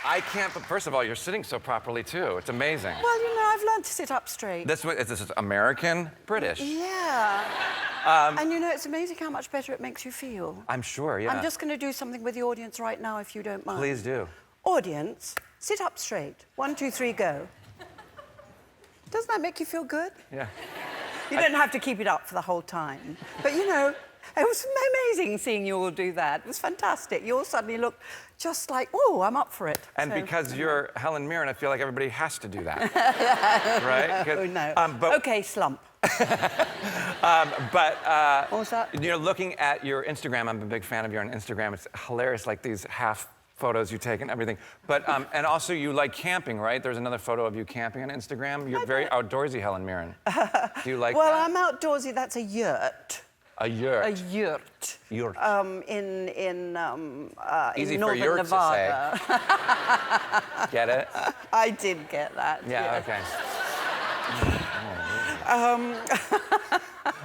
I can't, but first of all, you're sitting so properly, too. It's amazing. Well, you know, I've learned to sit up straight. This is American, British. Yeah. And you know, it's amazing how much better it makes you feel. I'm sure, yeah. I'm just going to do something with the audience right now, if you don't mind. Please do. Audience, sit up straight. 1, 2, 3, go. Doesn't that make you feel good? Yeah. You don't have to keep it up for the whole time. But, you know, it was amazing seeing you all do that. It was fantastic. You all suddenly looked just like, oh, I'm up for it. And so, because you're Helen Mirren, I feel like everybody has to do that. Right? Oh, no. OK, slump. What was that? You know, looking at your Instagram, I'm a big fan of you on Instagram. It's hilarious, like these half photos you take and everything. But, and also you like camping, right? There's another photo of you camping on Instagram. You're very outdoorsy, Helen Mirren. Do you like well, that? I'm outdoorsy. That's a yurt. A yurt. A yurt. Yurt. In Easy northern for yurt Nevada. to say. Get it? I did get that. Yeah, okay.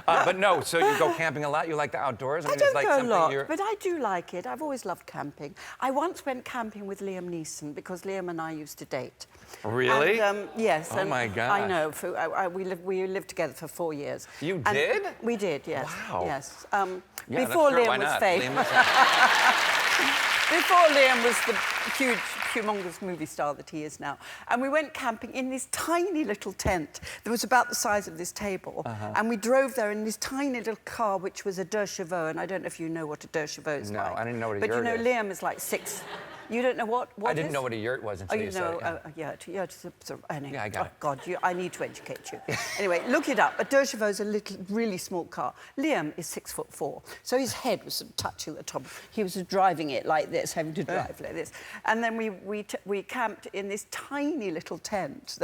But no, so you go camping a lot? You like the outdoors? I don't go a lot, but I do like it. I've always loved camping. I once went camping with Liam Neeson because Liam and I used to date. Really? And, yes. Oh, my God. I know. We lived together for 4 years. You and did? We did, yes. Wow. Yes. Yeah, before sure, Liam was famous. Before Liam was the huge, humongous movie star that he is now. And we went camping in this tiny little tent that was about the size of this table. And we drove there in this tiny little car, which was a deux chevaux. And I don't know if you know what a deux chevaux is like. No, I didn't know what a but yurt you know, is. Liam is like 6. You don't know what I didn't is? know what a yurt was until you said it. Oh, you know, a yurt. Anyway. Yeah, I got it. God, I need to educate you. Anyway, look it up. A deux chevaux is a little, really small car. Liam is 6'4", so his head was sort of touching the top. He was driving it like this, having to drive like this. And then we camped in this tiny little tent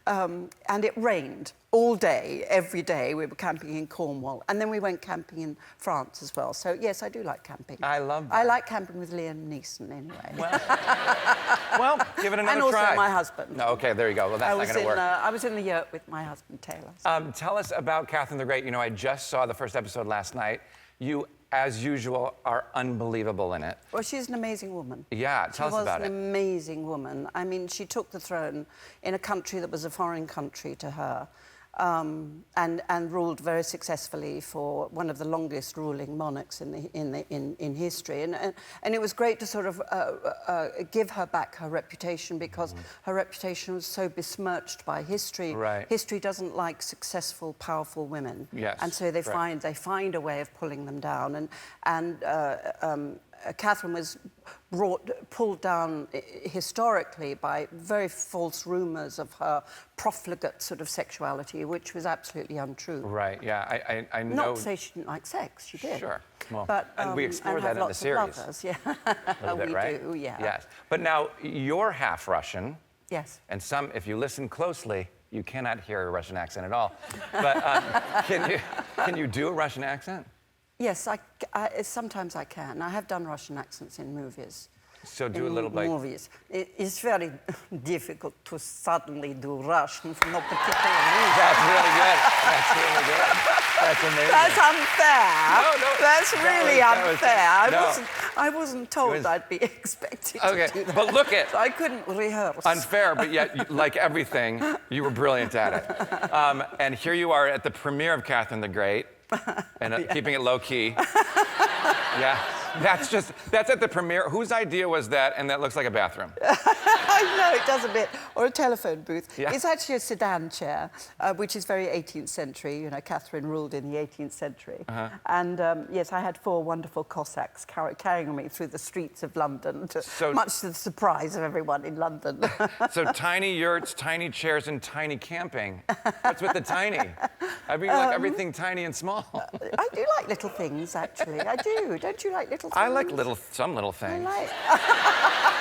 and it rained. All day, every day, we were camping in Cornwall. And then we went camping in France as well. So, yes, I do like camping. I love that. I like camping with Liam Neeson, anyway. Well, give it another try. And also my husband. No, OK, there you go. Well, that's not going to work. I was in the yurt with my husband, Taylor. Tell us about Catherine the Great. You know, I just saw the first episode last night. You, as usual, are unbelievable in it. Well, she's an amazing woman. Yeah, tell us about it. She was an amazing woman. I mean, she took the throne in a country that was a foreign country to her. And ruled very successfully for one of the longest ruling monarchs in history, and it was great to sort of give her back her reputation because her reputation was so besmirched by history. Right. History doesn't like successful, powerful women, yes, and so they find a way of pulling them down. And Catherine was pulled down historically by very false rumours of her profligate sort of sexuality, which was absolutely untrue. Right, yeah, I know... Not to say she didn't like sex, she did. Sure, well, but, and we explore that in the series. Lovers, yeah. A little bit, we right? do, yeah. Yes, but now, you're half Russian. Yes. And if you listen closely, you cannot hear a Russian accent at all. But can you do a Russian accent? Yes, sometimes I can. I have done Russian accents in movies. So do a little bit. Movies. It's very difficult to suddenly do Russian from no particular reason. That's really good. That's really good. That's amazing. That's unfair. No. That's really unfair. I wasn't told I'd be expected to do that. But look at... So I couldn't rehearse. Unfair, but yet, like everything, you were brilliant at it. And here you are at the premiere of Catherine the Great. And keeping it low-key. Yeah, that's at the premiere. Whose idea was that? And that looks like a bathroom. I know, it does a bit. Or a telephone booth. Yeah. It's actually a sedan chair, which is very 18th century. You know, Catherine ruled in the 18th century. And, yes, I had 4 wonderful Cossacks carrying me through the streets of London, much to the surprise of everyone in London. So tiny yurts, tiny chairs, and tiny camping. What's with the tiny? I mean, like everything tiny and small. I do like little things, actually. I do. Don't you like little things? I like some little things. I like...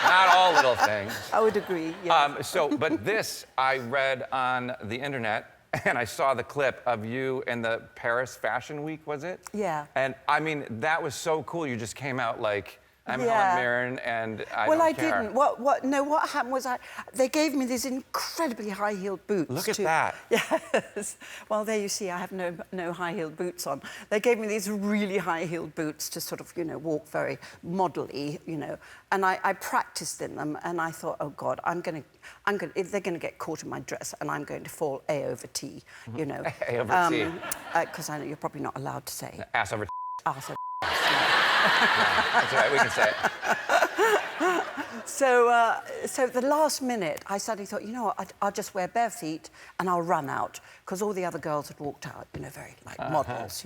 Not all little things. I would agree, yes. But this I read on the internet, and I saw the clip of you in the Paris Fashion Week, was it? Yeah. And, I mean, that was so cool. You just came out like I'm Yeah. Helen Mirren, and I Well, don't I care. didn't. What happened was they gave me these incredibly high-heeled boots. Look at that. Yes. Well, there you see, I have no high-heeled boots on. They gave me these really high-heeled boots to sort of, walk very modelly, And I practiced in them, and I thought, oh God, if they're gonna get caught in my dress, and I'm going to fall A over T, A over T. Because I know you're probably not allowed to say. Ass over. Arse over That's all right. We can say it. So at the last minute, I suddenly thought, you know what, I'll just wear bare feet and I'll run out, because all the other girls had walked out, very like models,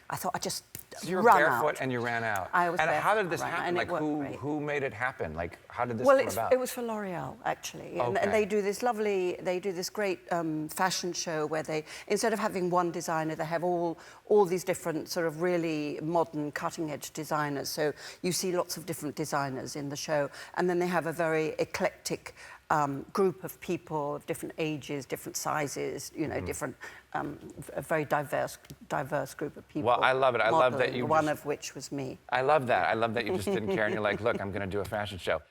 I thought I'd just So you were run barefoot out. and you ran out. I was And how barefoot did this and happen? it Like, worked great. who made it happen? Like, how did this Well, come about? it was for L'Oreal, actually. And they do this great fashion show where instead of having one designer, they have all these different sort of really modern, cutting-edge designers. So you see lots of different designers in the show. And then they have a very eclectic group of people of different ages, different sizes, different, a very diverse group of people. Well, I love it. I love that modelling, you one of which was me. I love that. I love that you just didn't care and you're like, look, I'm going to do a fashion show.